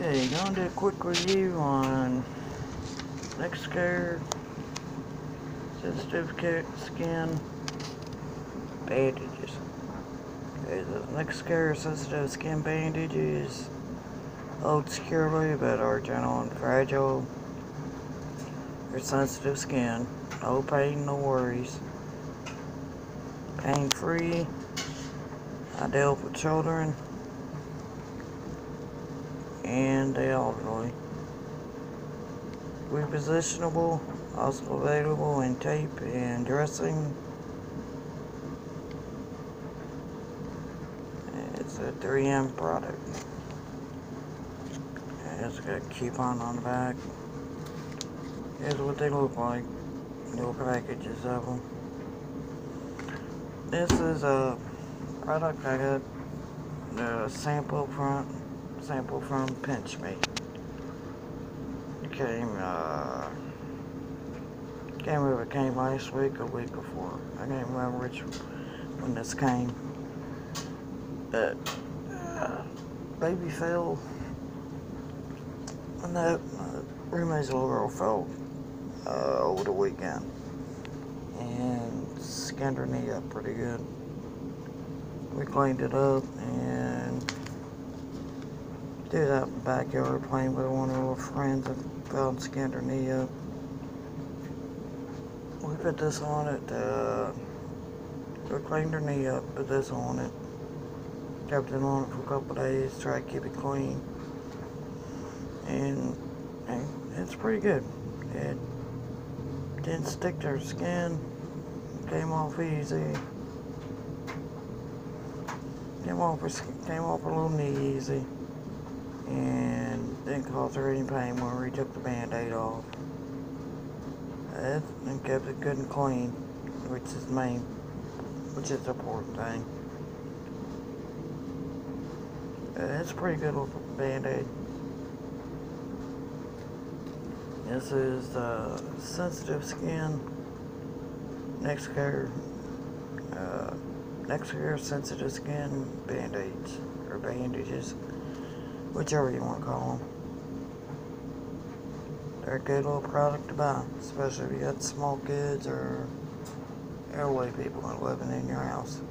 Okay, going to do a quick review on Nexcare Sensitive Skin Bandages. Okay, the Nexcare Sensitive Skin Bandages hold securely but are gentle and fragile for sensitive skin. No pain, no worries. Pain-free, ideal for children and the elderly. Repositionable, also available in tape and dressing. It's a 3M product. It's got a coupon on the back. Here's what they look like. Little packages of them. This is a product I got a sample from Pinch Me. It came can't remember if it came last week or week before. I can't remember when this came. But baby fell. No, roommate's little girl fell over the weekend and skinned her knee up pretty good. We cleaned it up and did out in the backyard playing with one of our friends that fell and skinned her knee up. We put this on it, we cleaned her knee up, put this on it, kept it on it for a couple of days, tried to keep it clean, and it's pretty good. It didn't stick to her skin, came off easy, came off her little knee easy, and didn't cause her any pain when we took the band-aid off. And kept it good and clean, which is the important thing. It's a pretty good little band-aid. This is the Sensitive Skin Nexcare Sensitive Skin Band-Aids, or bandages, whichever you want to call them. They're a good little product to buy, especially if you got small kids or elderly people living in your house.